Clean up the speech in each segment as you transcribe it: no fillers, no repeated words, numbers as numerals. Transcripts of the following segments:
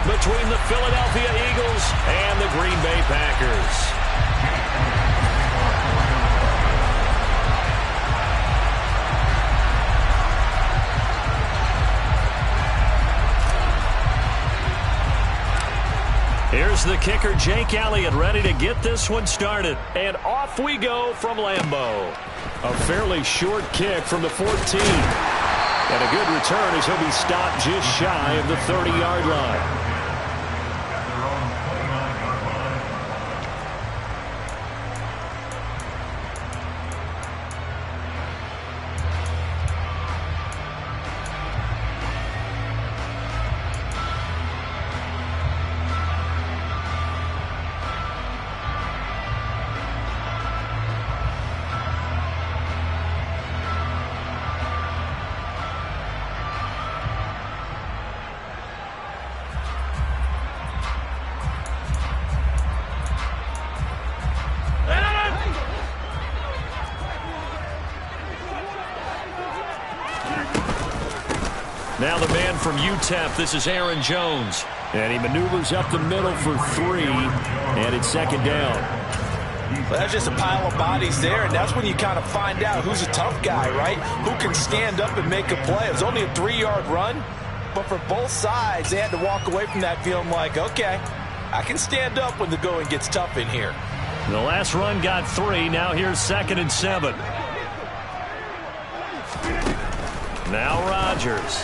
between the Philadelphia Eagles and the Green Bay Packers. Here's the kicker, Jake Elliott, ready to get this one started. And off we go from Lambeau. A fairly short kick from the 14. And a good return as he'll be stopped just shy of the 30-yard line. Now the man from UTEP, this is Aaron Jones. And he maneuvers up the middle for 3, and it's second down. Well, that's just a pile of bodies there, and that's when you kind of find out who's a tough guy, right? Who can stand up and make a play. It was only a 3-yard run, but for both sides, they had to walk away from that feeling like, okay, I can stand up when the going gets tough in here. The last run got 3. Now here's 2nd and 7. Now Rodgers.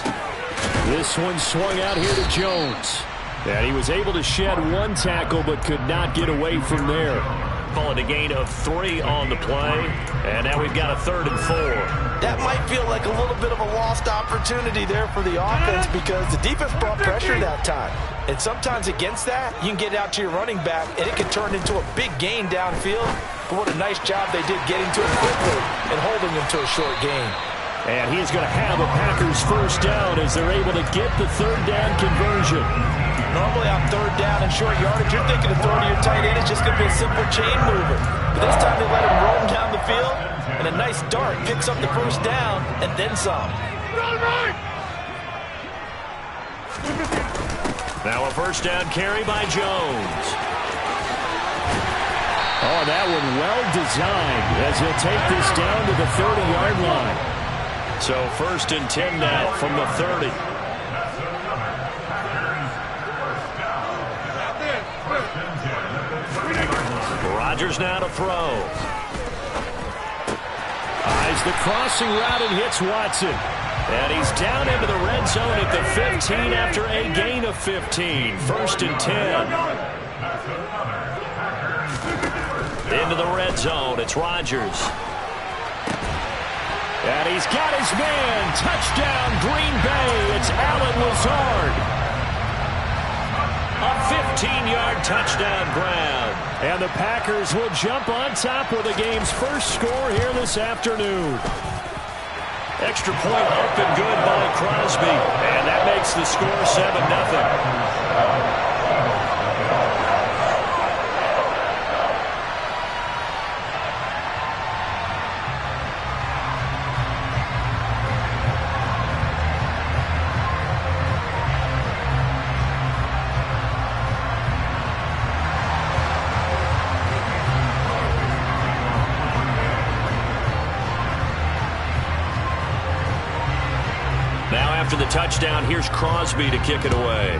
This one swung out here to Jones. And he was able to shed 1 tackle but could not get away from there. Call it a gain of 3 on the play. And now we've got a 3rd and 4. That might feel like a little bit of a lost opportunity there for the offense because the defense brought pressure that time. And sometimes against that, you can get out to your running back and it can turn into a big gain downfield. But what a nice job they did getting to him quickly and holding him to a short gain. And he's going to have a Packers first down as they're able to get the 3rd down conversion. Normally on 3rd down and short yardage, you're thinking of throwing to your tight end. It's just going to be a simple chain mover. But this time they let him roam down the field, and a nice dart picks up the first down and then some. Now a first down carry by Jones. Oh, that one well designed as he'll take this down to the 30-yard line. So 1st and 10 now from the 30. Rodgers now to throw. Eyes the crossing route and hits Watson. And he's down into the red zone at the 15 after a gain of 15. 1st and 10. Into the red zone. It's Rodgers. And he's got his man. Touchdown, Green Bay. It's Allen Lazard. A 15-yard touchdown grab. And the Packers will jump on top with the game's first score here this afternoon. Extra point up and good by Crosby. And that makes the score 7-0. After the touchdown, here's Crosby to kick it away.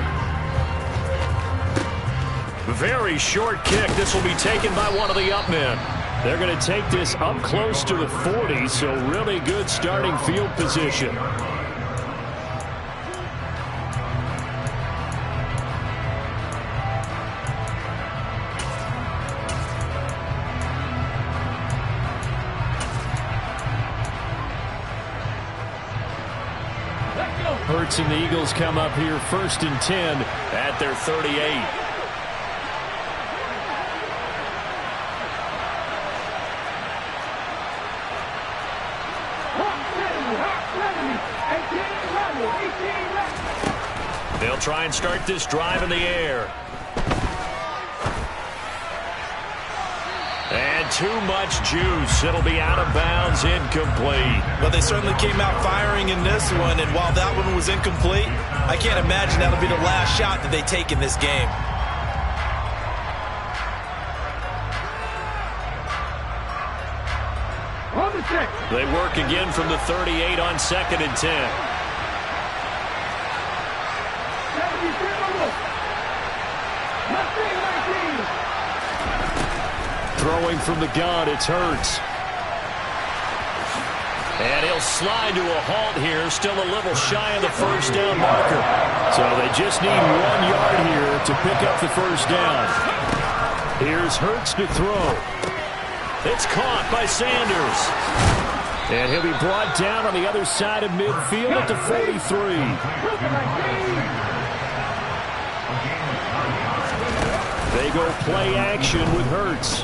Very short kick. This will be taken by one of the up men. They're going to take this up close to the 40, so really good starting field position. Hurts and the Eagles come up here 1st and 10 at their 38. They'll try and start this drive in the air. And too much juice. It'll be out of bounds, incomplete. Well, they certainly came out firing in this one, and while that one was incomplete, I can't imagine that'll be the last shot that they take in this game. They work again from the 38 on 2nd and 10. Throwing from the gun, it's Hurts. And he'll slide to a halt here, still a little shy of the first down marker. So they just need 1 yard here to pick up the first down. Here's Hurts to throw. It's caught by Sanders. And he'll be brought down on the other side of midfield at the 43. They go play action with Hurts.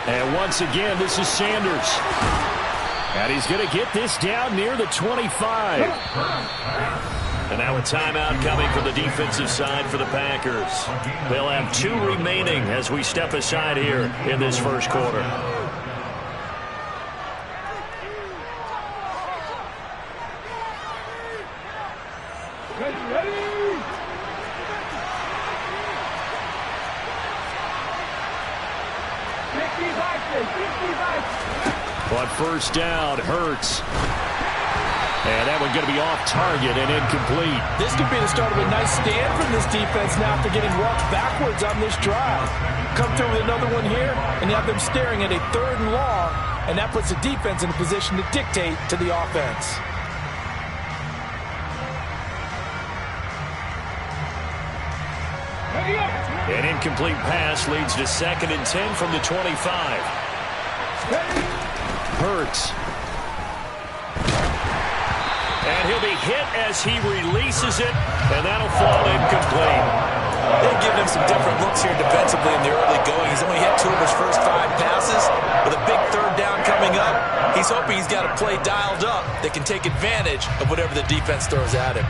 And once again, this is Sanders. And he's going to get this down near the 25. And now a timeout coming from the defensive side for the Packers. They'll have 2 remaining as we step aside here in this first quarter. On first down, Hurts. And that one going to be off target and incomplete. This could be the start of a nice stand from this defense now after getting walked backwards on this drive. Come through with another one here, and you have them staring at a 3rd and long, and that puts the defense in a position to dictate to the offense. An incomplete pass leads to 2nd and 10 from the 25. Hurts. And he'll be hit as he releases it, and that'll fall incomplete. They've given him some different looks here defensively in the early going. He's only hit 2 of his first 5 passes. With a big 3rd down coming up, he's hoping he's got a play dialed up that can take advantage of whatever the defense throws at him.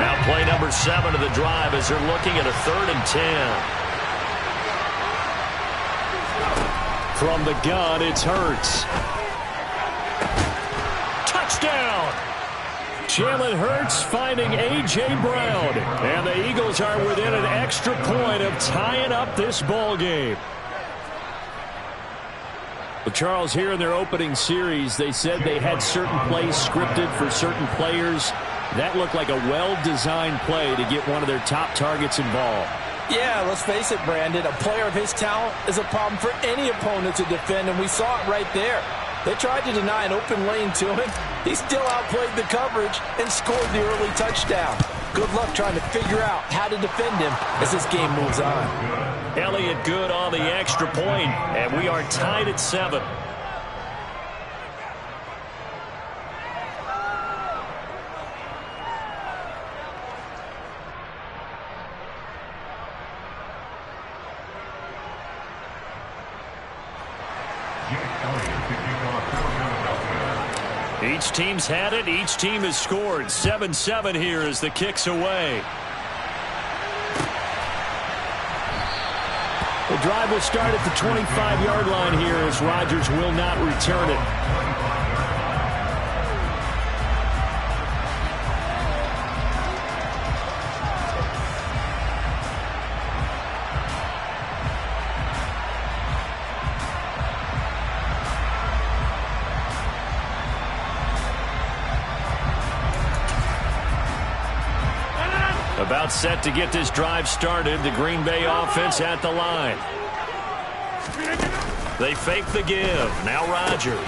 Now play number 7 of the drive as they're looking at a 3rd and 10. From the gun, it's Hurts. Touchdown! Jalen Hurts finding A.J. Brown. And the Eagles are within an extra point of tying up this ball game. Well, Charles, here in their opening series, they said they had certain plays scripted for certain players. That looked like a well-designed play to get one of their top targets involved. Yeah, let's face it, Brandon. A player of his talent is a problem for any opponent to defend, and we saw it right there. They tried to deny an open lane to him. He still outplayed the coverage and scored the early touchdown. Good luck trying to figure out how to defend him as this game moves on. Elliott good on the extra point, and we are tied at 7. Each team's had it. Each team has scored. 7-7 here as the kick's away. The drive will start at the 25-yard line here as Rodgers will not return it. About set to get this drive started. The Green Bay offense at the line. They fake the give. Now Rodgers.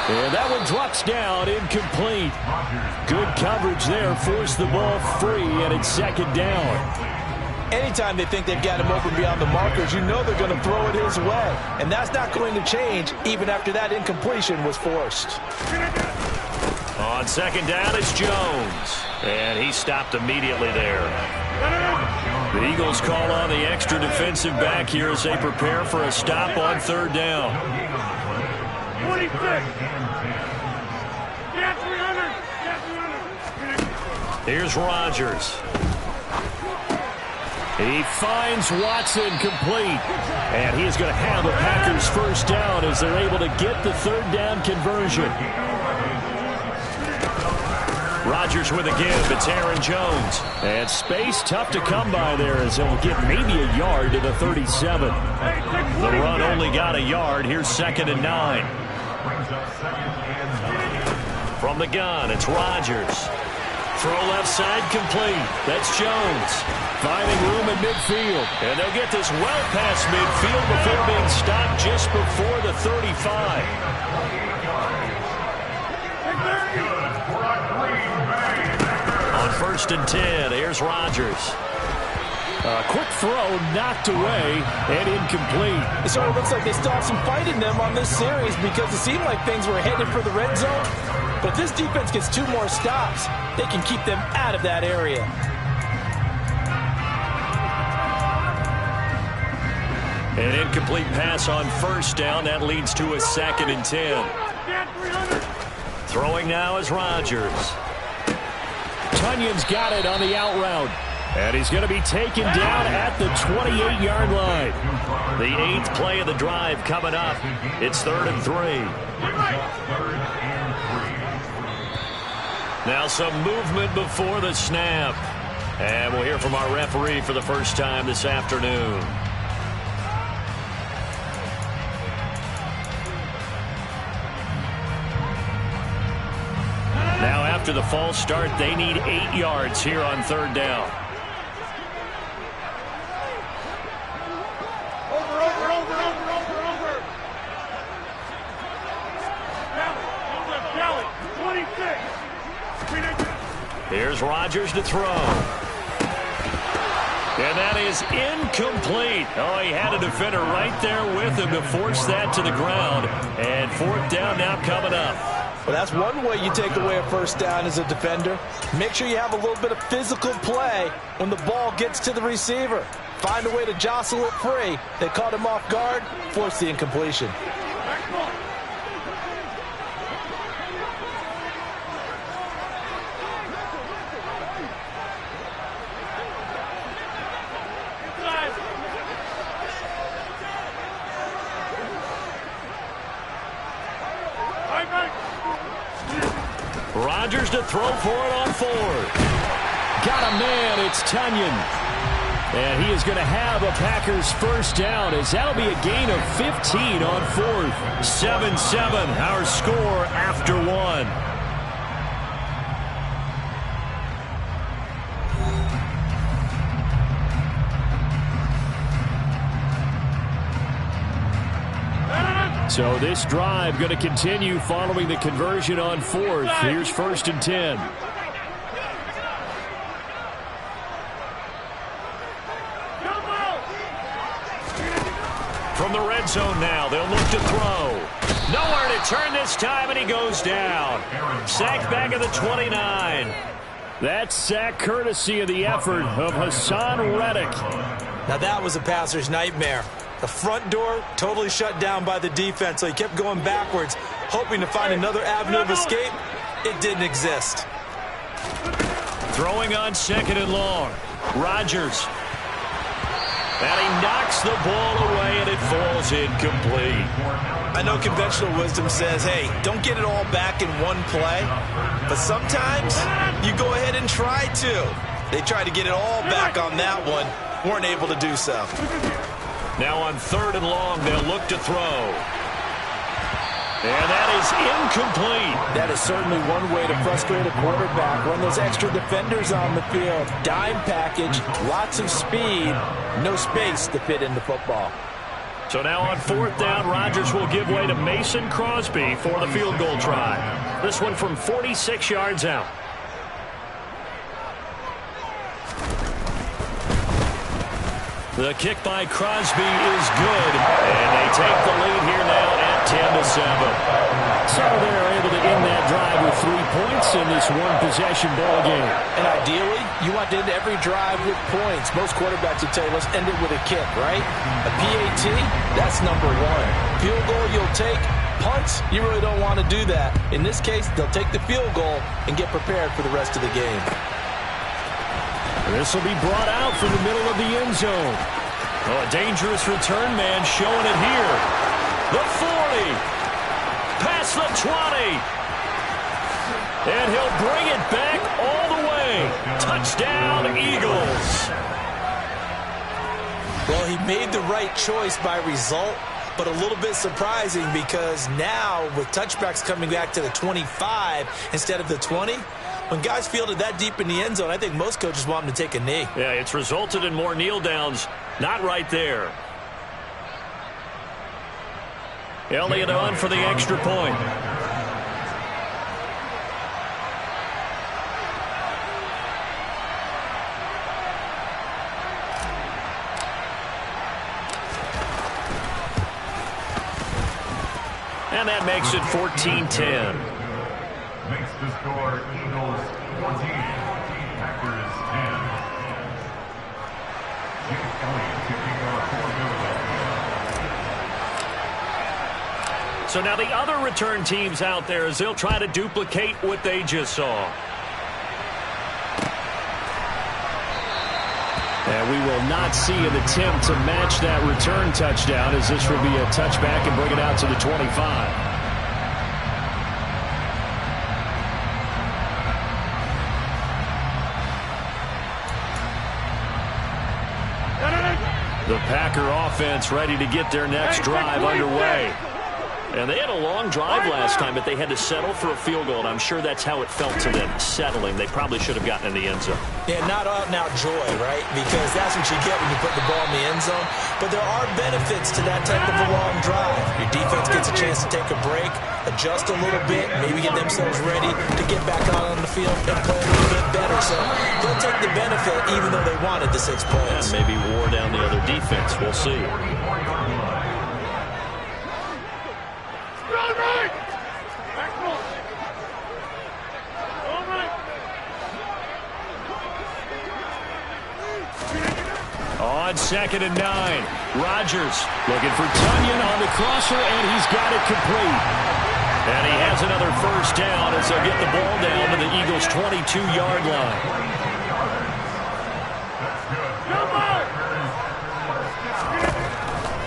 And that one drops down, incomplete. Good coverage there. Forced the ball free, and it's 2nd down. Anytime they think they've got him open beyond the markers, you know they're going to throw it his way. And that's not going to change even after that incompletion was forced. On 2nd down, it's Jones. And he stopped immediately there. The Eagles call on the extra defensive back here as they prepare for a stop on 3rd down. 26. Here's Rodgers. He finds Watson complete. And he is going to have a Packers first down as they're able to get the third down conversion. Rodgers with a give. It's Aaron Jones. And space tough to come by there as they'll get maybe a yard to the 37. The run only got a yard. Here's 2nd and 9. From the gun, it's Rodgers. Throw left side complete. That's Jones. Finding room in midfield. And they'll get this well past midfield before being stopped just before the 35. On 1st and 10, here's Rodgers. A quick throw knocked away and incomplete. It sort of looks like they still have some fight in them on this series because it seemed like things were headed for the red zone. But if this defense gets 2 more stops, they can keep them out of that area. An incomplete pass on 1st down. That leads to a 2nd and 10. Throwing now is Rodgers. Tunyon's got it on the out route. And he's going to be taken down at the 28-yard line. The 8th play of the drive coming up. It's 3rd and 3. Now some movement before the snap. And we'll hear from our referee for the first time this afternoon. Now after the false start, they need 8 yards here on 3rd down. Here's Rodgers to throw. And that is incomplete. Oh, he had a defender right there with him to force that to the ground. And 4th down now coming up. Well, that's one way you take away a first down as a defender. Make sure you have a little bit of physical play when the ball gets to the receiver. Find a way to jostle it free. They caught him off guard, forced the incompletion. Rodgers to throw for it on 4th. Got a man, it's Tunyon. And he is going to have a Packers first down as that'll be a gain of 15 on 4th. 7-7, our score after 1. So this drive going to continue following the conversion on 4th. Here's 1st and 10. From the red zone now, they'll look to throw. Nowhere to turn this time, and he goes down. Sacked back at the 29. That sack courtesy of the effort of Hassan Reddick. Now that was a passer's nightmare. The front door totally shut down by the defense, so he kept going backwards, hoping to find another avenue of escape. It didn't exist. Throwing on 2nd and long. Rodgers. And he knocks the ball away, and it falls incomplete. I know conventional wisdom says, hey, don't get it all back in one play. But sometimes you go ahead and try to. They tried to get it all back on that one. Weren't able to do so. Now on 3rd and long, they'll look to throw. And that is incomplete. That is certainly one way to frustrate a quarterback. Run those extra defenders on the field. Dime package, lots of speed, no space to fit in the football. So now on 4th down, Rodgers will give way to Mason Crosby for the field goal try. This one from 46 yards out. The kick by Crosby is good, and they take the lead here now at 10-7. So they're able to end that drive with 3 points in this one-possession ball game. And ideally, you want to end every drive with points. Most quarterbacks would tell you, let's end it with a kick, right? A PAT, that's number 1. Field goal you'll take. Punts, you really don't want to do that. In this case, they'll take the field goal and get prepared for the rest of the game. This will be brought out from the middle of the end zone. Oh, a dangerous return man showing it here. The 40. Past the 20. And he'll bring it back all the way. Touchdown, Eagles. Well, he made the right choice by result, but a little bit surprising because now with touchbacks coming back to the 25 instead of the 20, when guys fielded that deep in the end zone, I think most coaches want them to take a knee. Yeah, it's resulted in more kneel downs. Not right there. Elliott on for the extra point. And that makes it 14-10. Makes the score Eagles 14, Packers 10. Jake Elliott kicking off for Philadelphia. So now the other return teams out there as they'll try to duplicate what they just saw. And we will not see an attempt to match that return touchdown as this will be a touchback and bring it out to the 25. The Packer offense ready to get their next drive underway. And they had a long drive last time, but they had to settle for a field goal, and I'm sure that's how it felt to them, settling. They probably should have gotten in the end zone. Yeah, not out-and-out joy, right? Because that's what you get when you put the ball in the end zone. But there are benefits to that type of a long drive. Your defense gets a chance to take a break, adjust a little bit, maybe get themselves ready to get back out on the field and play a little bit better. So they'll take the benefit even though they wanted the 6 points. And maybe wore down the other defense. We'll see. On 2nd and 9, Rodgers looking for Tunyon on the crosser, and he's got it complete. And he has another first down as they'll get the ball down to the Eagles' 22-yard line.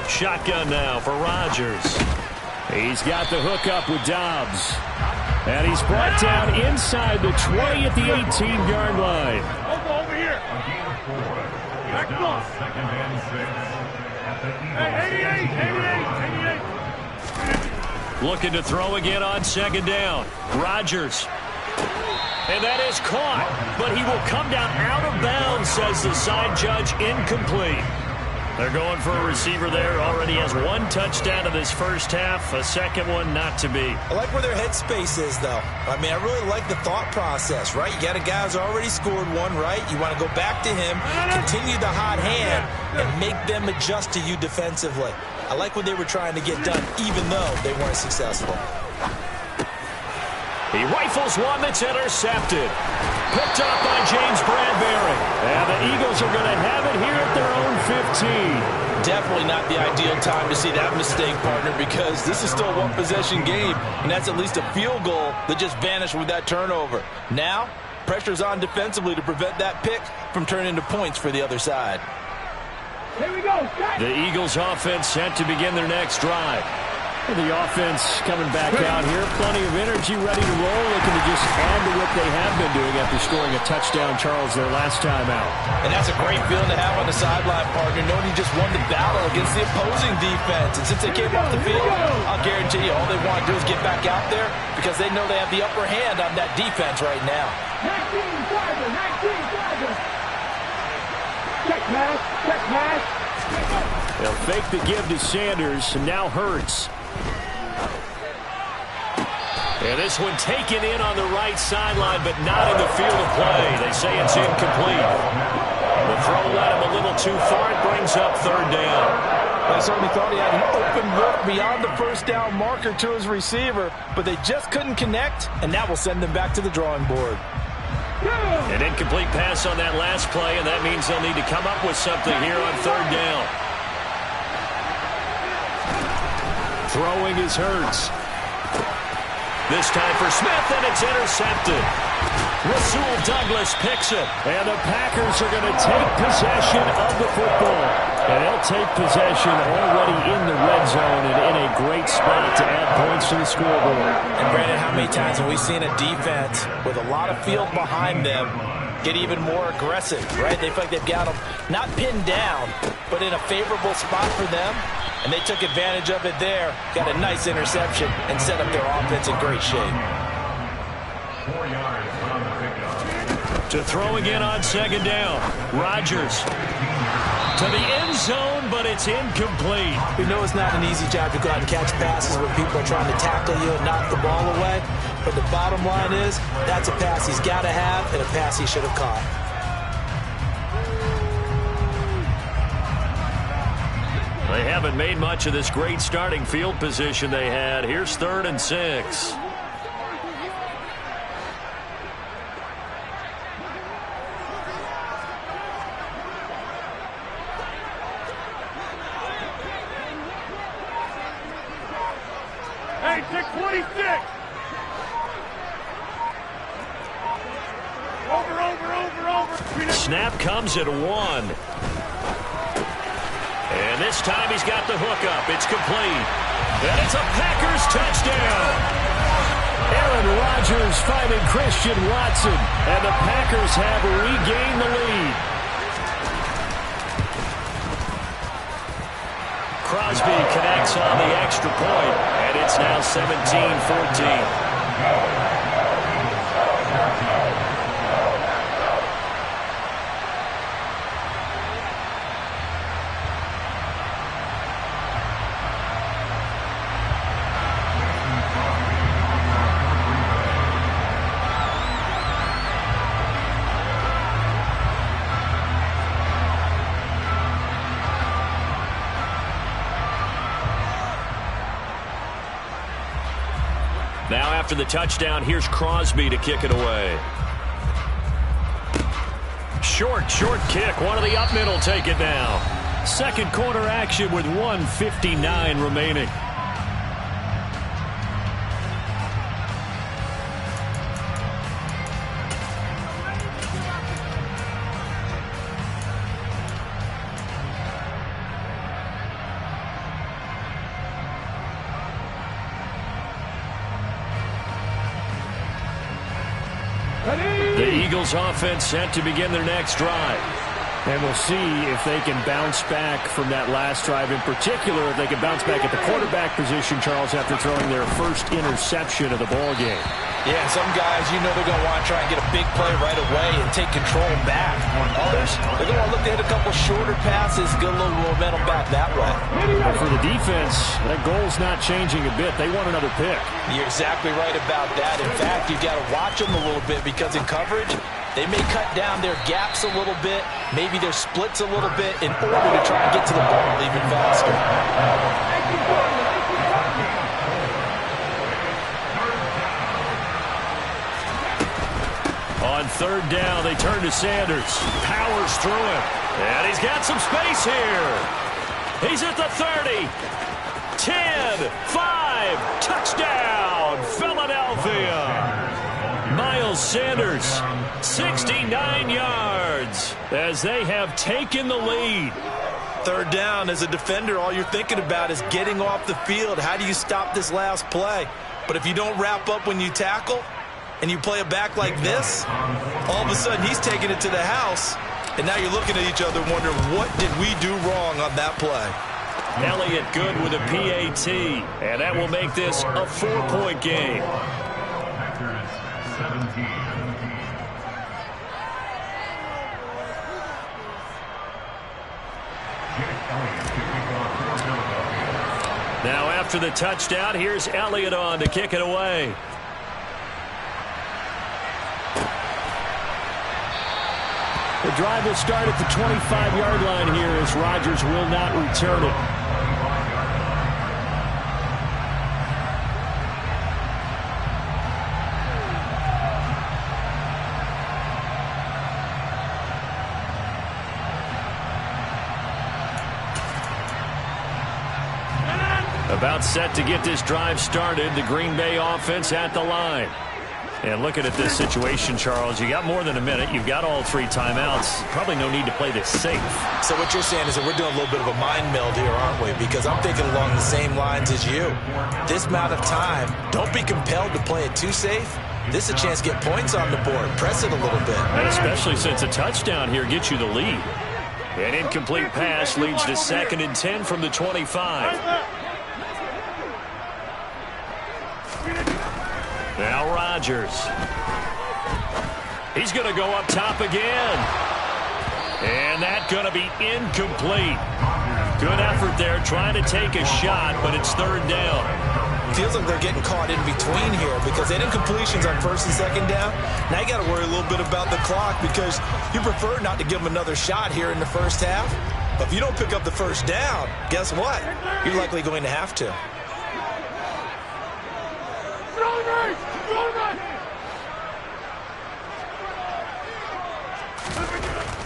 Shotgun now for Rodgers. He's got the hook up with Dobbs. And he's brought down inside the 20 at the 18-yard line. Over here. Second and 6 at the Eagles. 88. Looking to throw again on 2nd down. Rodgers. And that is caught. But he will come down out of bounds, says the side judge. Incomplete. They're going for a receiver there. Already has 1 touchdown in this first half. A second one not to be. I like where their headspace is, though. I mean, I really like the thought process, right? You got a guy who's already scored 1, right? You want to go back to him, continue the hot hand, and make them adjust to you defensively. I like what they were trying to get done, even though they weren't successful. He rifles one that's intercepted. Picked up by James Bradbury. And the Eagles are going to have it here at their own 15. Definitely not the ideal time to see that mistake, partner, because this is still a one-possession game, and that's at least a field goal that just vanished with that turnover. Now, pressure's on defensively to prevent that pick from turning into points for the other side. Here we go. The Eagles offense set to begin their next drive. The offense coming back out here. Plenty of energy, ready to roll. Looking to just add to what they have been doing after scoring a touchdown, Charles, their last time out. And that's a great feeling to have on the sideline, partner, knowing you just won the battle against the opposing defense. And since they came off the field, I'll guarantee you all they want to do is get back out there because they know they have the upper hand on that defense right now. 19 driver. Check pass. They'll fake the give to Sanders, and now Hurts. And this one taken in on the right sideline, but not in the field of play. They say it's incomplete. The throw led him a little too far. It brings up 3rd down. I certainly thought he had an open look beyond the first down marker to his receiver, but they just couldn't connect, and that will send them back to the drawing board. An incomplete pass on that last play, and that means they'll need to come up with something here on 3rd down. Throwing is Hurts. This time for Smith, and it's intercepted. Rasul Douglas picks it. And the Packers are going to take possession of the football. And they'll take possession already in the red zone and in a great spot to add points to the scoreboard. And Brandon, how many times have we seen a defense with a lot of field behind them get even more aggressive, right? They feel like they've got them not pinned down, but in a favorable spot for them. And they took advantage of it there, got a nice interception, and set up their offense in great shape. 4 yards on the pickup. To throw again on second down. Rodgers to the end zone, but it's incomplete. We know it's not an easy job to go out and catch passes when people are trying to tackle you and knock the ball away. But the bottom line is, that's a pass he's got to have and a pass he should have caught. They haven't made much of this great starting field position they had. Here's 3rd and 6. Hey, 626. Over. Snap comes at 1. And this time he's got the hook up. It's complete. And it's a Packers touchdown. Aaron Rodgers finding Christian Watson. And the Packers have regained the lead. Crosby connects on the extra point. And it's now 17-14. Now after the touchdown, here's Crosby to kick it away. Short kick. One of the up middle take it now. Second quarter action with 1:59 remaining. The Eagles offense set to begin their next drive. And we'll see if they can bounce back from that last drive. In particular, if they can bounce back at the quarterback position, Charles, after throwing their first interception of the ball game. Yeah, some guys, you know they're going to want to try and get a big play right away and take control back. Others, they're going to look to hit a couple shorter passes, get a little momentum back that way. But for the defense, that goal's not changing a bit. They want another pick. You're exactly right about that. In fact, you've got to watch them a little bit because in coverage, they may cut down their gaps a little bit, maybe their splits a little bit in order to try and get to the ball even faster. On third down, they turn to Sanders. Powers through him. And he's got some space here. He's at the 30. 10, 5, touchdown, Philadelphia. Miles Sanders, 69 yards, as they have taken the lead. Third down, as a defender, all you're thinking about is getting off the field. How do you stop this last play? But if you don't wrap up when you tackle, and you play a back like this, all of a sudden he's taking it to the house, and now you're looking at each other wondering, what did we do wrong on that play? Elliott good with a PAT, and that will make this a 4-point game. Packers 17. Now after the touchdown, here's Elliott on to kick it away. The drive will start at the 25-yard line here as Rodgers will not return it. About set to get this drive started, the Green Bay offense at the line. And looking at this situation, Charles, you got more than a minute. You've got all 3 timeouts. Probably no need to play this safe. So what you're saying is that we're doing a little bit of a mind meld here, aren't we? Because I'm thinking along the same lines as you. This amount of time, don't be compelled to play it too safe. This is a chance to get points on the board. Press it a little bit. And especially since a touchdown here gets you the lead. An incomplete pass leads to 2nd and 10 from the 25. Now Rodgers. He's going to go up top again. And that's going to be incomplete. Good effort there trying to take a shot, but it's 3rd down. Feels like they're getting caught in between here because they had incompletions on 1st and 2nd down. Now you got to worry a little bit about the clock because you prefer not to give them another shot here in the first half. But if you don't pick up the 1st down, guess what? You're likely going to have to.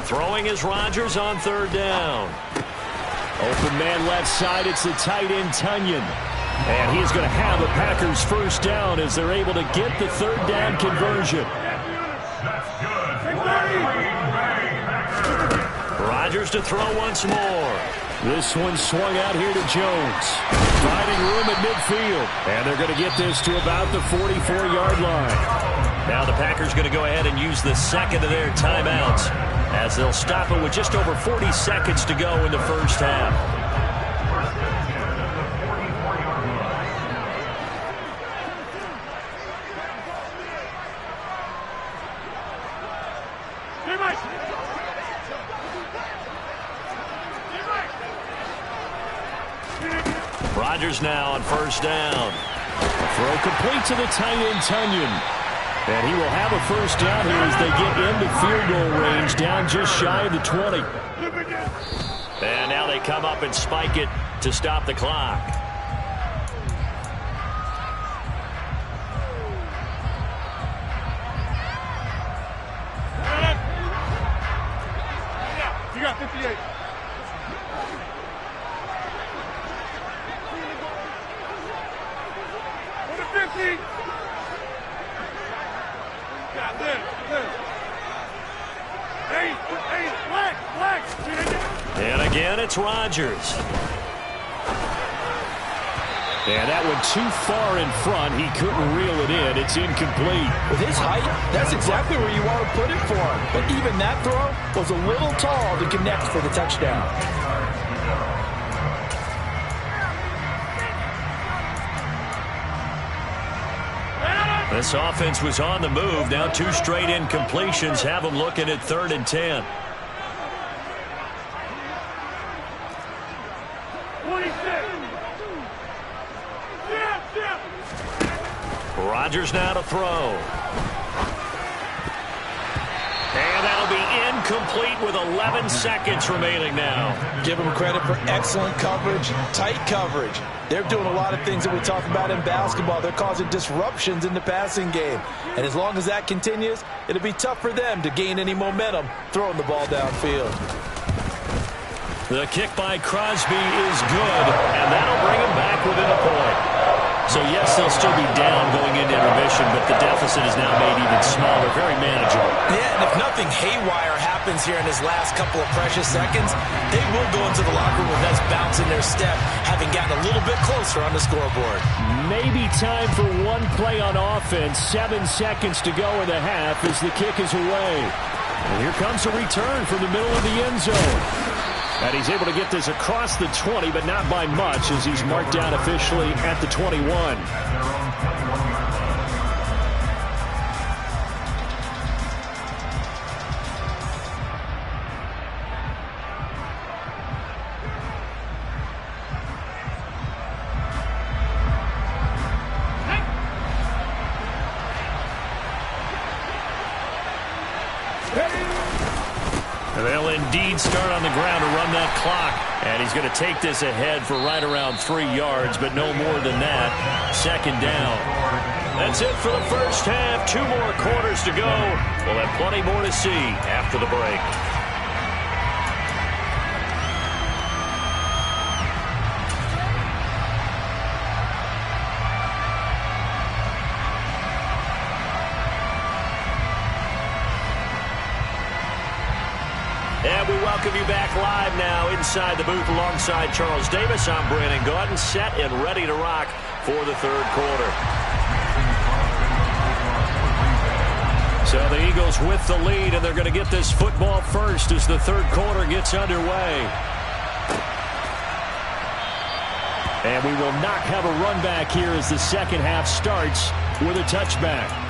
Throwing is Rodgers on 3rd down. Open man left side. It's the tight end, Tunyon. And he's going to have a Packers 1st down as they're able to get the 3rd down conversion. Rodgers to throw once more. This one swung out here to Jones. Finding room at midfield. And they're going to get this to about the 44-yard line. Now the Packers going to go ahead and use the 2nd of their timeouts as they'll stop it with just over 40 seconds to go in the first half. Rodgers now on 1st down. Throw complete to the tight end, Tunyon. And he will have a 1st down here as they get into field goal range, down just shy of the 20. And now they come up and spike it to stop the clock. You got 58. And again, it's Rodgers. And that one too far in front. He couldn't reel it in. It's incomplete. With his height, that's exactly where you want to put it for him. But even that throw was a little tall to connect for the touchdown. This offense was on the move. Now 2 straight incompletions have them looking at 3rd and 10. 26. Rodgers now to throw. And that'll be incomplete with 11 seconds remaining now. Give them credit for excellent coverage, tight coverage. They're doing a lot of things that we talk about in basketball. They're causing disruptions in the passing game. And as long as that continues, it'll be tough for them to gain any momentum throwing the ball downfield. The kick by Crosby is good, and that'll bring him back within a point. So, yes, they'll still be down going into intermission, but the deficit is now made even smaller, very manageable. Yeah, and if nothing haywire happens here in his last couple of precious seconds, they will go into the locker room with a nice bounce in their step, having gotten a little bit closer on the scoreboard. Maybe time for one play on offense. 7 seconds to go in the half as the kick is away. And here comes a return from the middle of the end zone. And he's able to get this across the 20, but not by much as he's marked down officially at the 21. They'll indeed start on the ground to run that clock. And he's going to take this ahead for right around 3 yards, but no more than that. 2nd down. That's it for the first half. 2 more quarters to go. We'll have plenty more to see after the break. And we welcome you back live now inside the booth alongside Charles Davis. I'm Brandon Gaudin, set and ready to rock for the third quarter. So the Eagles with the lead, and they're going to get this football first as the third quarter gets underway. And we will not have a run back here as the second half starts with a touchback.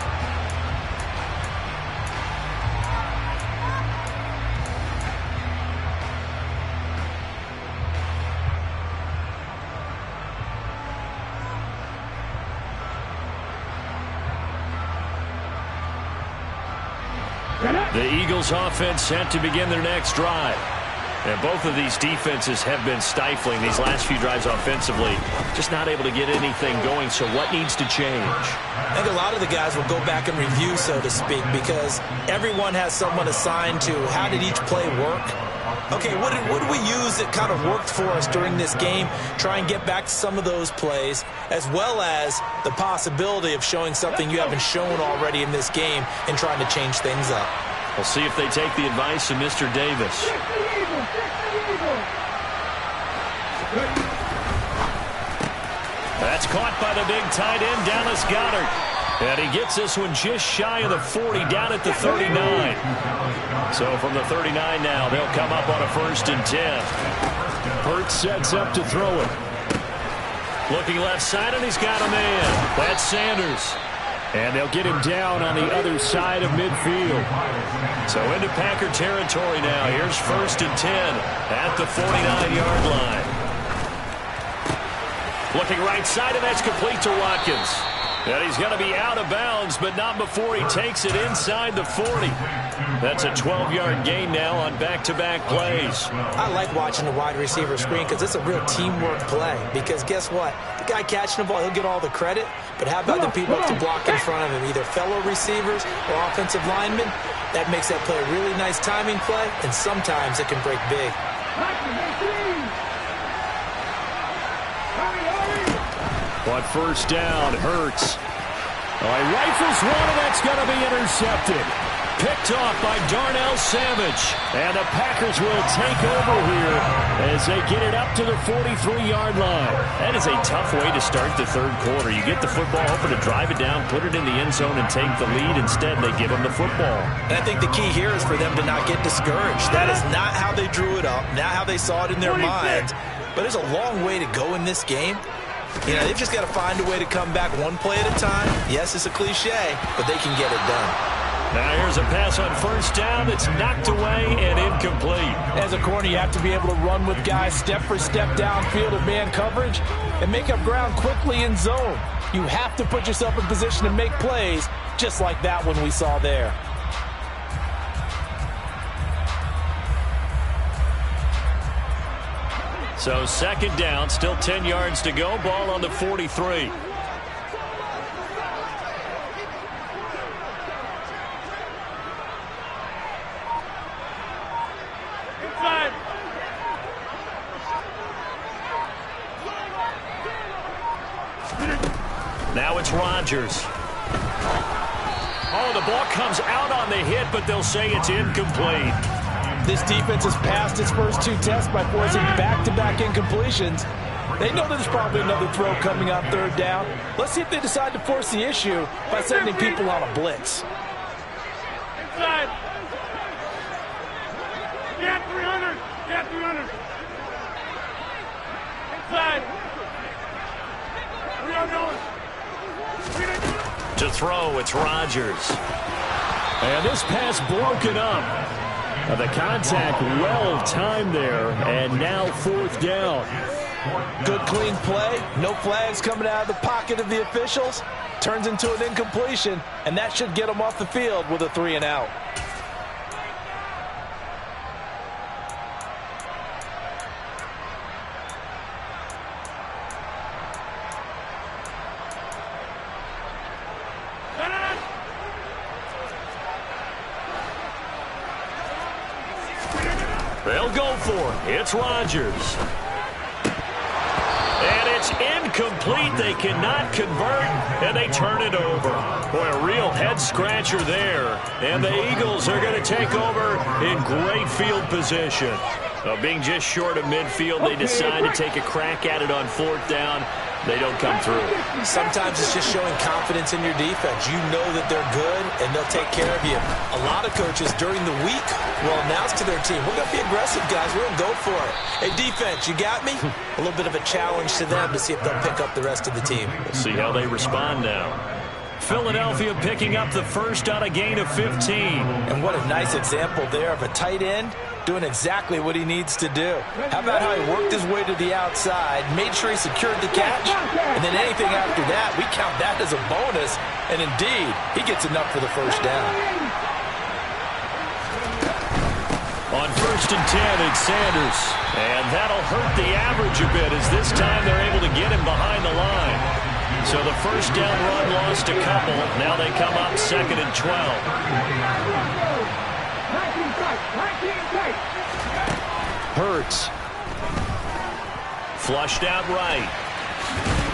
The Eagles offense set to begin their next drive. And both of these defenses have been stifling these last few drives offensively. Just not able to get anything going, so what needs to change? I think a lot of the guys will go back and review, so to speak, because everyone has someone assigned to how did each play work. Okay, what did we use that kind of worked for us during this game? Try and get back to some of those plays, as well as the possibility of showing something you haven't shown already in this game and trying to change things up. We'll see if they take the advice of Mr. Davis. That's caught by the big tight end, Dallas Goedert. And he gets this one just shy of the 40, down at the 39. So from the 39 now, they'll come up on a 1st and 10. Hurts sets up to throw it. Looking left side, and he's got a man. That's Sanders. And they'll get him down on the other side of midfield. So into Packer territory now. Here's 1st and 10 at the 49-yard line. Looking right side, and that's complete to Watkins. And he's going to be out of bounds, but not before he takes it inside the 40. That's a 12-yard gain now on back-to-back plays. I like watching the wide receiver screen because it's a real teamwork play. Because guess what? The guy catching the ball, he'll get all the credit. But how about the people up to block in front of him, either fellow receivers or offensive linemen? That makes that play a really nice timing play, and sometimes it can break big. But first down, Hurts. He rifles one, and that's going to be intercepted. Picked off by Darnell Savage. And the Packers will take over here as they get it up to the 43-yard line. That is a tough way to start the third quarter. You get the football, hoping to drive it down, put it in the end zone, and take the lead. Instead, they give them the football. And I think the key here is for them to not get discouraged. That is not how they drew it up, not how they saw it in their minds. But there's a long way to go in this game. You know, they've just got to find a way to come back one play at a time. Yes, it's a cliche, but they can get it done. Now here's a pass on first down that's knocked away and incomplete. As a corner, you have to be able to run with guys step for step downfield of man coverage and make up ground quickly in zone. You have to put yourself in position to make plays, just like that one we saw there. So second down, still 10 yards to go. Ball on the 43. Now it's Rodgers. Oh, the ball comes out on the hit, but they'll say it's incomplete. This defense has passed its first two tests by forcing back-to-back incompletions. They know there's probably another throw coming on third down. Let's see if they decide to force the issue by sending people on a blitz. Inside. Get 300. Get 300. Inside. 300. To throw, it's Rodgers. And this pass broken up. The contact well timed there, and now fourth down. Good clean play. No flags coming out of the pocket of the officials. Turns into an incompletion, and that should get them off the field with a 3 and out. They'll go for it. It's Rodgers. And it's is incomplete. They cannot convert, and they turn it over. Boy, a real head-scratcher there. And the Eagles are going to take over in great field position. Being just short of midfield, they decide to take a crack at it on 4th down. They don't come through. Sometimes it's just showing confidence in your defense. You know that they're good, and they'll take care of you. A lot of coaches during the week will announce to their team, we're going to be aggressive, guys. We're going to go for it. Hey, defense, you got me? A little bit of a challenge to them to see if they'll pick up the rest of the team. We'll see how they respond now. Philadelphia picking up the first on a gain of 15. And what a nice example there of a tight end doing exactly what he needs to do. How about how he worked his way to the outside, made sure he secured the catch, and then anything after that, we count that as a bonus, and indeed, he gets enough for the first down. On 1st and 10, it's Sanders, and that'll hurt the average a bit as this time they're able to get him behind the line. So the first down run lost a couple. Now they come up 2nd and 12. Hurts. Flushed out right.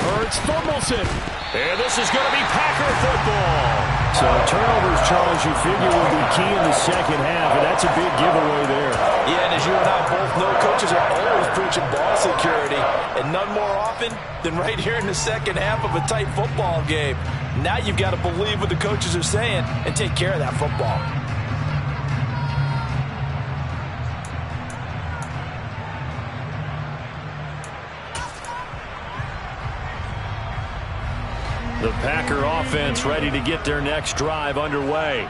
Hurts fumbles it. And this is going to be Packer football. So turnovers, Charles, you figure will be key in the second half, and that's a big giveaway there. Yeah, and as you and I both know, coaches are always preaching ball security, and none more often than right here in the second half of a tight football game. Now you've got to believe what the coaches are saying and take care of that football. The Packer offense ready to get their next drive underway.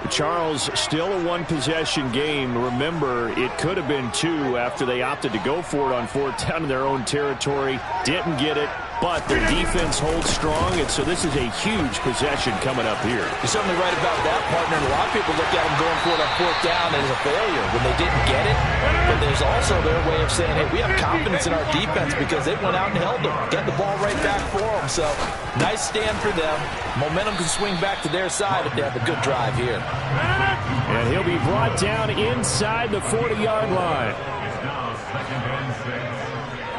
Charles, still a one-possession game. Remember, it could have been 2 after they opted to go for it on 4th down in their own territory. Didn't get it, but their defense holds strong, and so this is a huge possession coming up here. You're certainly right about that, partner. And a lot of people look at them going for it on 4th down as a failure when they didn't get it. But there's also their way of saying, hey, we have confidence in our defense because they went out and held them, got the ball right back for them. So nice stand for them. Momentum can swing back to their side if they have a good drive here. And he'll be brought down inside the 40-yard line. It's now 2nd and 6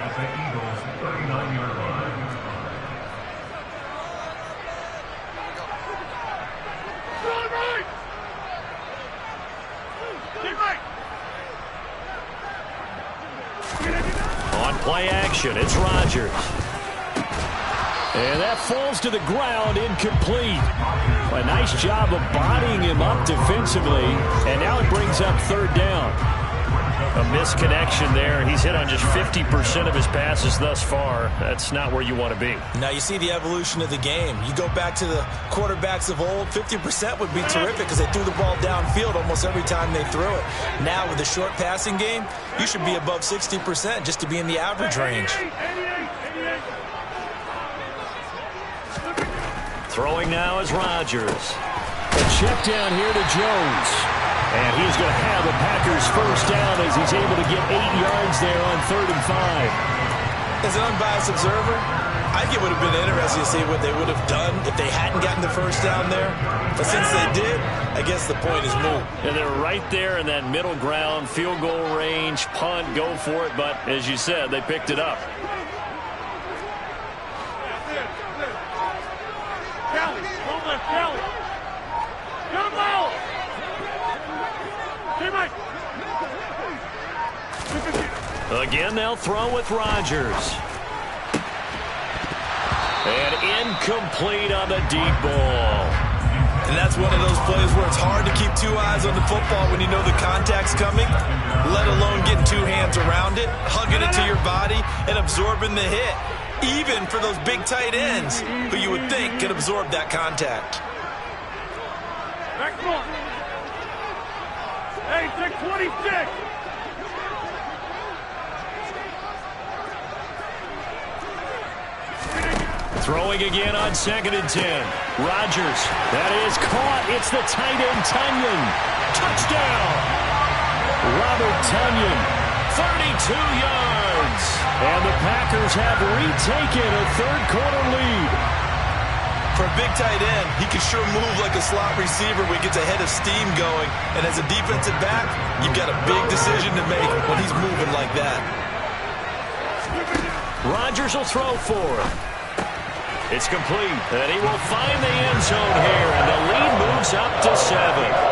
at the Eagles' 39-yard line. On play action, it's Rodgers. And that falls to the ground, incomplete. A nice job of bodying him up defensively, and now it brings up 3rd down. A misconnection there. He's hit on just 50% of his passes thus far. That's not where you want to be. Now you see the evolution of the game. You go back to the quarterbacks of old, 50% would be terrific because they threw the ball downfield almost every time they threw it. Now with the short passing game, you should be above 60% just to be in the average range. Throwing now is Rodgers. A check down here to Jones. And he's going to have the Packers first down as he's able to get 8 yards there on 3rd and 5. As an unbiased observer, I think it would have been interesting to see what they would have done if they hadn't gotten the first down there. But since they did, I guess the point is moot. And they're right there in that middle ground, field goal range, punt, go for it. But as you said, they picked it up. Again, they'll throw with Rodgers. And incomplete on the deep ball. And that's one of those plays where it's hard to keep 2 eyes on the football when you know the contact's coming, let alone getting 2 hands around it, hugging it to your body, and absorbing the hit. Even for those big tight ends who you would think could absorb that contact. Next one. Hey, 626. Throwing again on 2nd and 10. Rodgers, that is caught. It's the tight end, Tunyon. Touchdown. Robert Tunyon, 32 yards. And the Packers have retaken a third-quarter lead. For a big tight end, he can sure move like a slot receiver when he gets a head of steam going. And as a defensive back, you've got a big decision to make when he's moving like that. Rodgers will throw for it. It's complete, and he will find the end zone here, and the lead moves up to 7.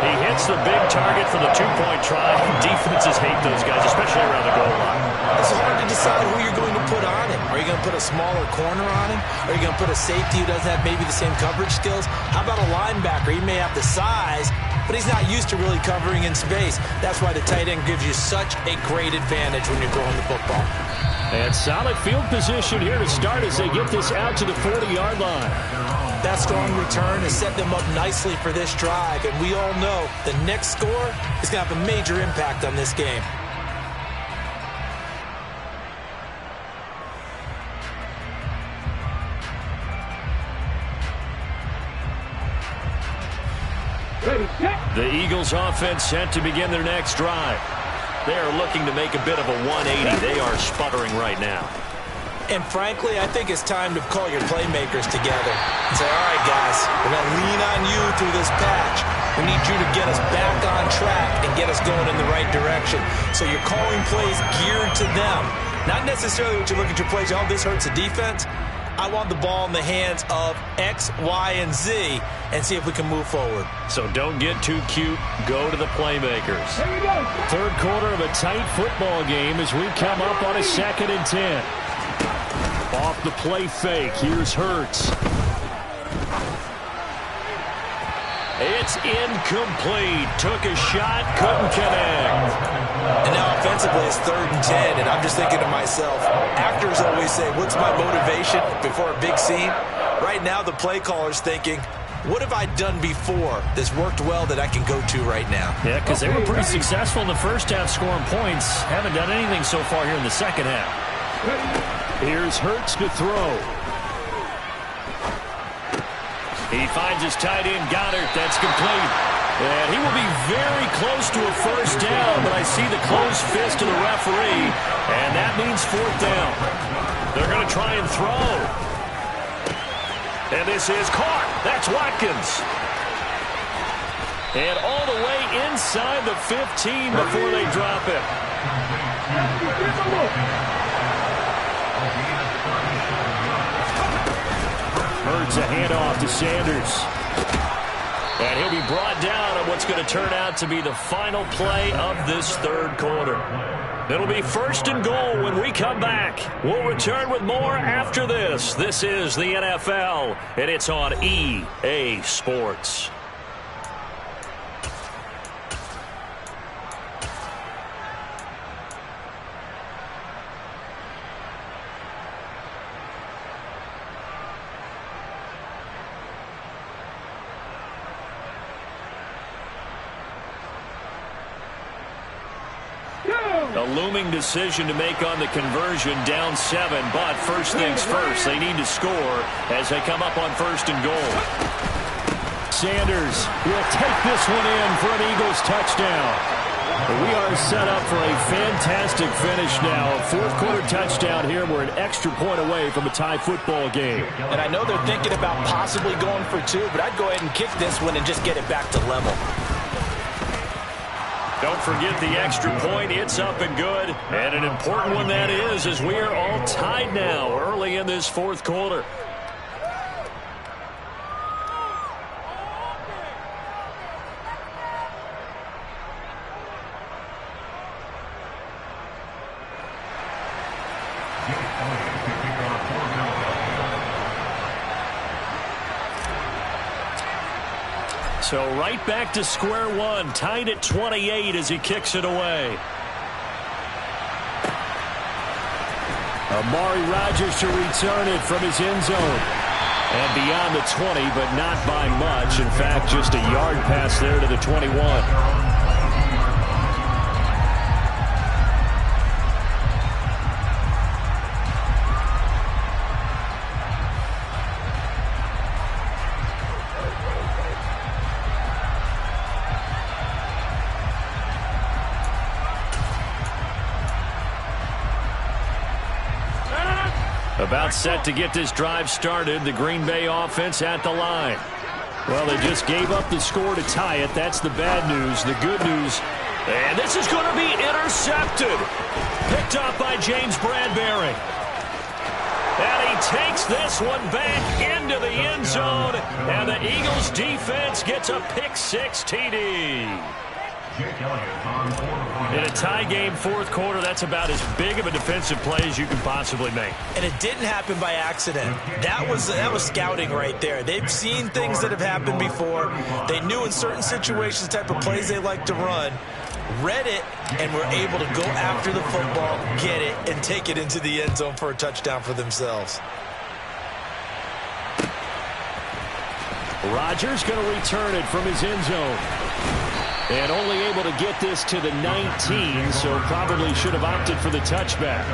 He hits the big target for the two-point try. Defenses hate those guys, especially around the goal line. It's hard to decide who you're going to put on him. Are you going to put a smaller corner on him? Are you going to put a safety who doesn't have maybe the same coverage skills? How about a linebacker? He may have the size, but he's not used to really covering in space. That's why the tight end gives you such a great advantage when you're throwing the football. And solid field position here to start as they get this out to the 40-yard line. That strong return has set them up nicely for this drive, and we all know the next score is going to have a major impact on this game. The Eagles offense set to begin their next drive. They are looking to make a bit of a 180. They are sputtering right now. And frankly, I think it's time to call your playmakers together and say, all right, guys, we're going to lean on you through this patch. We need you to get us back on track and get us going in the right direction. So you're calling plays geared to them. Not necessarily what you look at your plays, oh, this hurts the defense. I want the ball in the hands of X, Y, and Z and see if we can move forward. So don't get too cute. Go to the playmakers. Third quarter of a tight football game as we come up on a 2nd and 10. Off the play fake. Here's Hurts. It's incomplete. Took a shot, couldn't connect. And now offensively it's 3rd and 10, and I'm just thinking to myself, actors always say, what's my motivation before a big scene? Right now the play caller's thinking, what have I done before that's worked well that I can go to right now? Yeah, because they were pretty successful in the first half scoring points. Haven't done anything so far here in the second half. Here's Hurts to throw. He finds his tight end, Goddard. That's complete. And he will be very close to a first down, but I see the closed fist of the referee, and that means 4th down. They're going to try and throw. And this is caught. That's Watkins. And all the way inside the 15 before they drop it. Hurts a handoff to Sanders. And he'll be brought down on what's going to turn out to be the final play of this third quarter. It'll be 1st and goal when we come back. We'll return with more after this. This is the NFL, and it's on EA Sports. A looming decision to make on the conversion, down 7, but first things first, they need to score as they come up on 1st and goal. Sanders will take this one in for an Eagles touchdown. We are set up for a fantastic finish now. A 4th quarter touchdown here. We're an extra point away from a tie football game. And I know they're thinking about possibly going for 2, but I'd go ahead and kick this one and just get it back to level. Don't forget the extra point. It's up and good. And an important one that is, as we are all tied now early in this 4th quarter. So right back to square one, tied at 28 as he kicks it away. Amari Rodgers to return it from his end zone. And beyond the 20, but not by much. In fact, just a yard pass there to the 21. About set to get this drive started. The Green Bay offense at the line. Well, they just gave up the score to tie it. That's the bad news. The good news. And this is going to be intercepted. Picked up by James Bradbury. And he takes this one back into the end zone. And the Eagles defense gets a pick-6 TD. In a tie game, fourth quarter, that's about as big of a defensive play as you can possibly make. And it didn't happen by accident. That was scouting right there. They've seen things that have happened before. They knew in certain situations the type of plays they like to run, read it, and were able to go after the football, get it, and take it into the end zone for a touchdown for themselves. Rodgers going to return it from his end zone. And only able to get this to the 19, so probably should have opted for the touchback.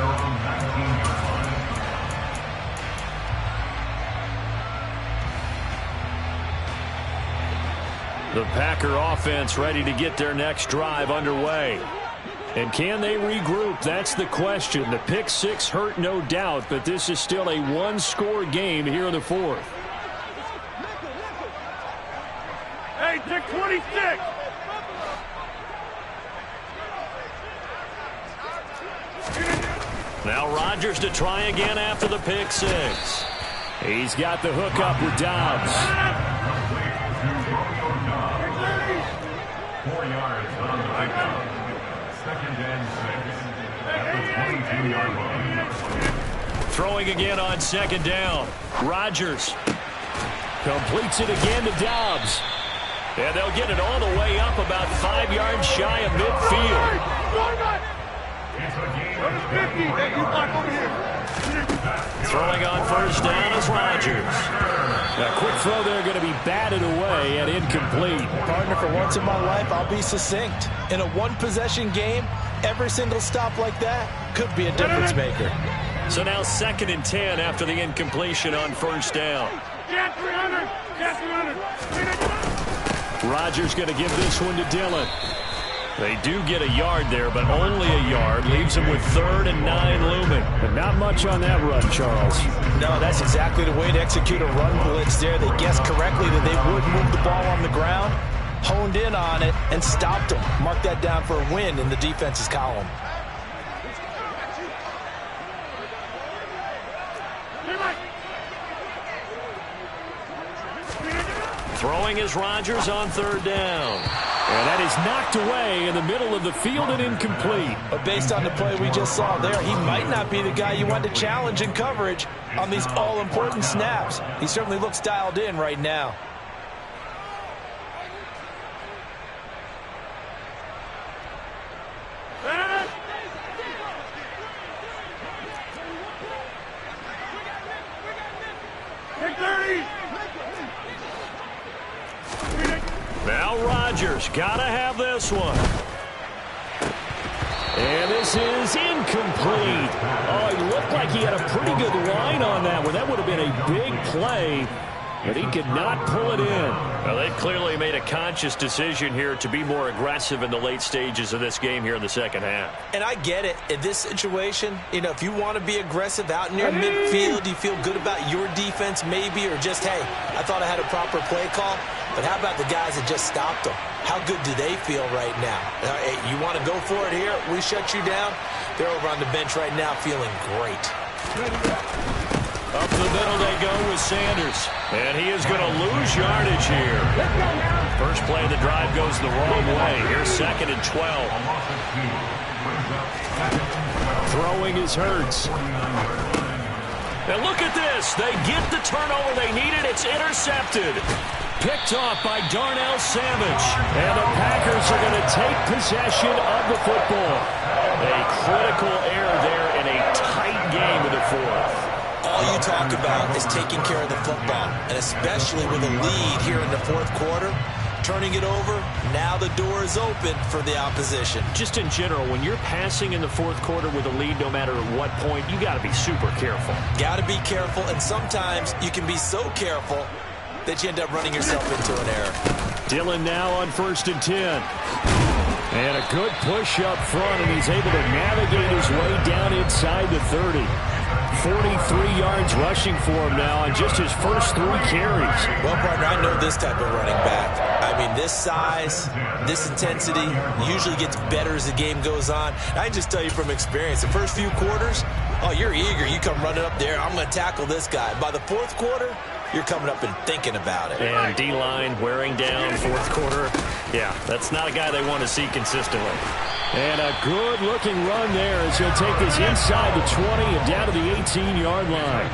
The Packer offense ready to get their next drive underway. And can they regroup? That's the question. The pick-6 hurt, no doubt, but this is still a one-score game here in the fourth. Hey, take 26. Now Rodgers to try again after the pick-6. He's got the hook up with Dobbs. 4 yards on the pickup. 2nd and 6 at the 22-yard line. Throwing again on 2nd down. Rodgers completes it again to Dobbs. And they'll get it all the way up about 5 yards shy of midfield. Throwing on 1st down is Rodgers. A quick throw there going to be batted away and incomplete. Partner, for once in my life, I'll be succinct. In a one-possession game, every single stop like that could be a difference maker. So now 2nd and 10 after the incompletion on 1st down. Rodgers going to give this one to Dillon. They do get a yard there, but only a yard. Leaves them with 3rd and 9 looming. But not much on that run, Charles. No, that's exactly the way to execute a run blitz there. They guessed correctly that they would move the ball on the ground, honed in on it, and stopped them. Mark that down for a win in the defense's column. Throwing is Rodgers on 3rd down. And that is knocked away in the middle of the field and incomplete. But based on the play we just saw there, he might not be the guy you want to challenge in coverage on these all-important snaps. He certainly looks dialed in right now. Now Rodgers got to have this one. And this is incomplete. Oh, he looked like he had a pretty good line on that one. That would have been a big play, but he could not pull it in. Well, they've clearly made a conscious decision here to be more aggressive in the late stages of this game here in the 2nd half. And I get it. In this situation, you know, if you want to be aggressive out near midfield, you feel good about your defense maybe, or just, hey, I thought I had a proper play call. But how about the guys that just stopped them? How good do they feel right now? Hey, you want to go for it here? We shut you down. They're over on the bench right now feeling great. Up the middle they go with Sanders. And he is going to lose yardage here. First play of the drive goes the wrong way. Here's 2nd and 12. Throwing is Hurts. And look at this. They get the turnover they needed. It's intercepted. Picked off by Darnell Savage. And the Packers are going to take possession of the football. A critical error there in a tight game in the fourth. All you talk about is taking care of the football, and especially with a lead here in the fourth quarter. Turning it over, now the door is open for the opposition. Just in general, when you're passing in the fourth quarter with a lead, no matter at what point, you got to be super careful. Got to be careful, and sometimes you can be so careful that you end up running yourself into an error. Dillon now on 1st and 10. And a good push up front, and he's able to navigate his way down inside the 30. 43 yards rushing for him now on just his first 3 carries. Well, partner, I know this type of running back. I mean, this size, this intensity usually gets better as the game goes on. I can just tell you from experience, the first few quarters, Oh, you're eager. You come running up there. I'm going to tackle this guy. By the fourth quarter, you're coming up and thinking about it. And D-line wearing down fourth quarter. Yeah, that's not a guy they want to see consistently. And a good-looking run there as he'll take this inside the 20 and down to the 18-yard line.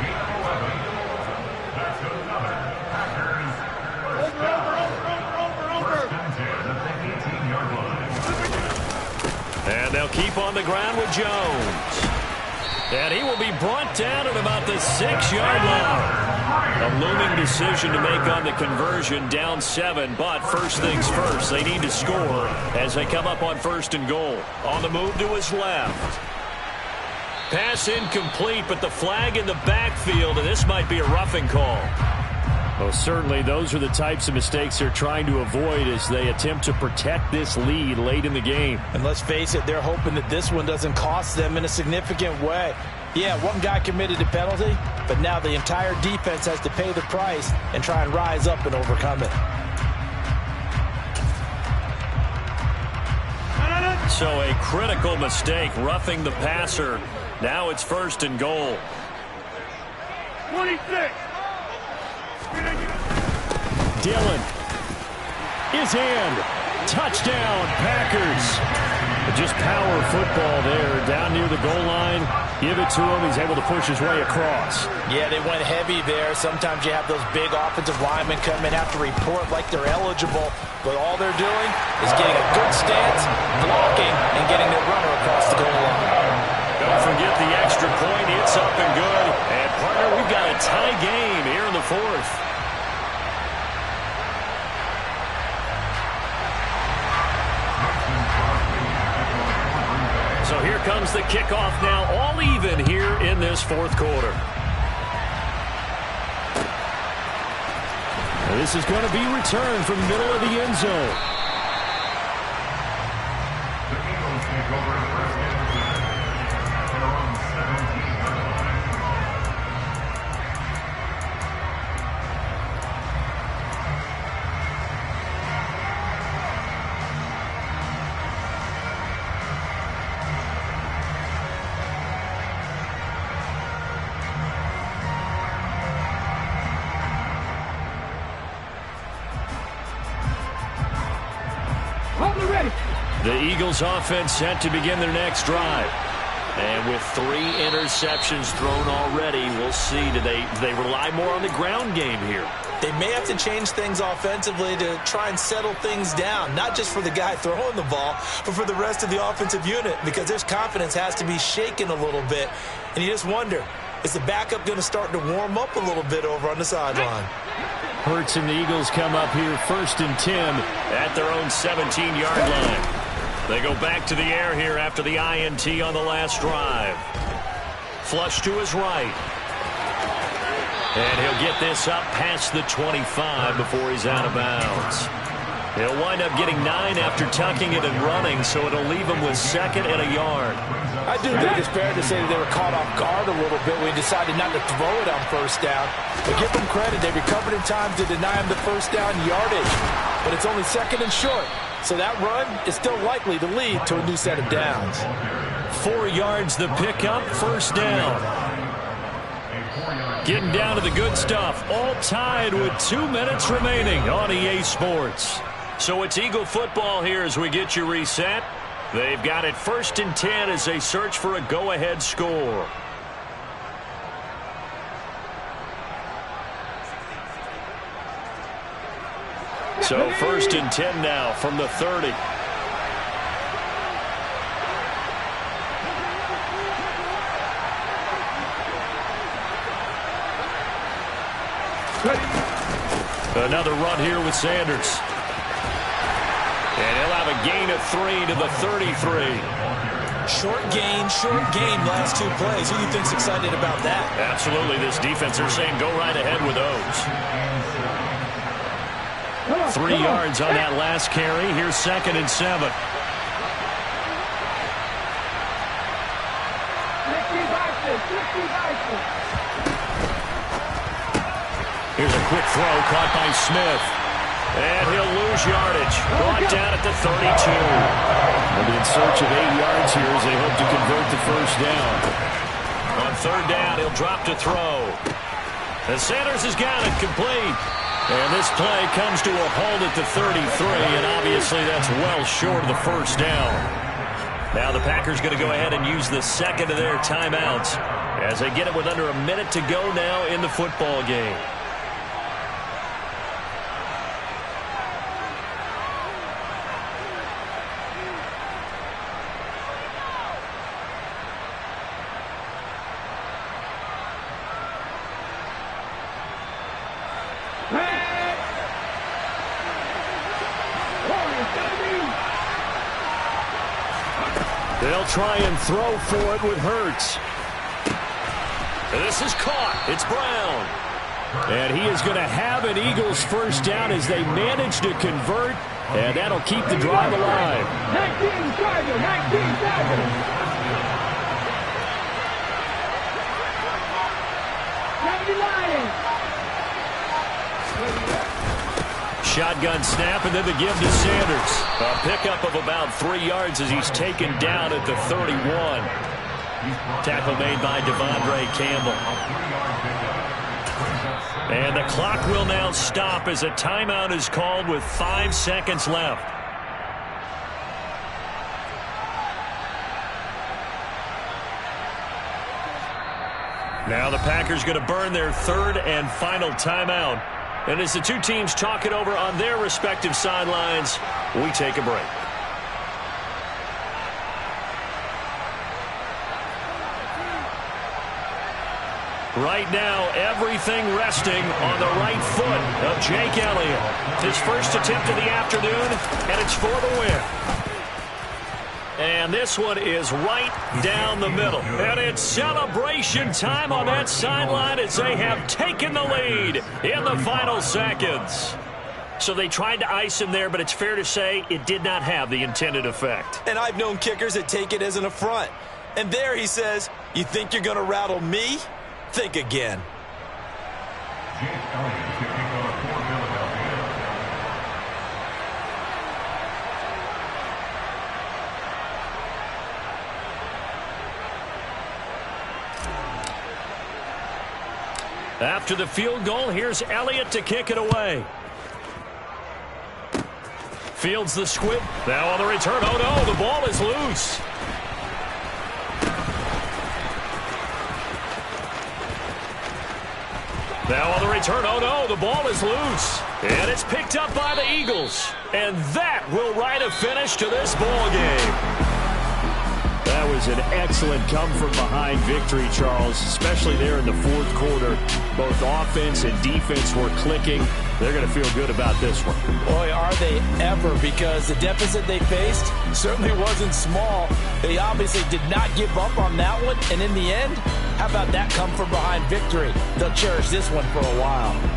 And they'll keep on the ground with Jones. And he will be brought down at about the 6-yard line. A looming decision to make on the conversion, down 7, but first things first, they need to score as they come up on 1st and goal. On the move to his left. Pass incomplete, but the flag in the backfield, and this might be a roughing call. Well, certainly those are the types of mistakes they're trying to avoid as they attempt to protect this lead late in the game. And let's face it, they're hoping that this one doesn't cost them in a significant way. Yeah, one guy committed a penalty, but now the entire defense has to pay the price and try and rise up and overcome it. So a critical mistake, roughing the passer. Now it's 1st and goal. 26. Dillon is in. Touchdown, Packers. Just power football there. Down near the goal line. Give it to him. He's able to push his way across. Yeah, they went heavy there. Sometimes you have those big offensive linemen come in, have to report like they're eligible. But all they're doing is getting a good stance, blocking, and getting their runner across the goal line. Don't forget the extra point. It's up and good. And, partner, we've got a tie game here in the 4th. So here comes the kickoff now, all even here in this 4th quarter. And this is going to be returned from the middle of the end zone. The Eagles take over 1st and 10 at their own 17-yard line. The Eagles offense set to begin their next drive. And with 3 interceptions thrown already, we'll see. Do they rely more on the ground game here? They may have to change things offensively to try and settle things down, not just for the guy throwing the ball, but for the rest of the offensive unit, because their confidence has to be shaken a little bit. And you just wonder, is the backup going to start to warm up a little bit over on the sideline? Hurts and the Eagles come up here 1st and 10 at their own 17-yard line. They go back to the air here after the INT on the last drive. Flush to his right. And he'll get this up past the 25 before he's out of bounds. He'll wind up getting 9 after tucking it and running, so it'll leave him with 2nd and a yard. I do think it's fair to say that they were caught off guard a little bit when he decided not to throw it on 1st down. But give them credit, they recovered in time to deny him the 1st down yardage. But it's only 2nd and short. So that run is still likely to lead to a new set of downs. 4 yards the pickup, 1st down. Getting down to the good stuff. All tied with 2 minutes remaining on EA Sports. So it's Eagle football here as we get you reset. They've got it 1st and 10 as they search for a go-ahead score. So 1st and 10 now from the 30. Another run here with Sanders. And he'll have a gain of 3 to the 33. Short gain, last 2 plays. Who do you think's excited about that? Absolutely, this defense, they're saying go right ahead with those. 3 yards on that last carry. Here's 2nd and 7. Here's a quick throw caught by Smith. And he'll lose yardage. Brought down at the 32. They'll be in search of 8 yards here as they hope to convert the 1st down. On third down, he'll drop to throw. And Sanders has got it complete. And this play comes to a halt at the 33, and obviously that's well short of the first down. Now the Packers going to go ahead and use the second of their timeouts as they get it with under a minute to go now in the football game. They'll try and throw for it with Hurts. This is caught. It's Brown. And he is going to have an Eagles first down as they manage to convert, and that'll keep the drive alive. 19 Charger, 19 Charger. 70 Lions. Shotgun snap, and then the give to Sanders. A pickup of about 3 yards as he's taken down at the 31. Tackle made by Devondre Campbell. And the clock will now stop as a timeout is called with 5 seconds left. Now the Packers going to burn their third and final timeout. And as the two teams talk it over on their respective sidelines, we take a break. Right now, everything resting on the right foot of Jake Elliott. His first attempt of the afternoon, and it's for the win. And this one is right down the middle. And it's celebration time on that sideline as they have taken the lead in the final seconds. So they tried to ice him there, but it's fair to say it did not have the intended effect. And I've known kickers that take it as an affront. And there he says, you think you're going to rattle me? Think again. Jake Elliott to kick off for Philadelphia. After the field goal, here's Elliott to kick it away. Fields the squib. Now on the return. Oh, no, the ball is loose. Now on the return. Oh, no, the ball is loose. And it's picked up by the Eagles. And that will write a finish to this ball game. That was an excellent come-from-behind victory, Charles, especially there in the fourth quarter. Both offense and defense were clicking. They're going to feel good about this one. Boy, are they ever, because the deficit they faced certainly wasn't small. They obviously did not give up on that one, and in the end, how about that come-from-behind victory? They'll cherish this one for a while.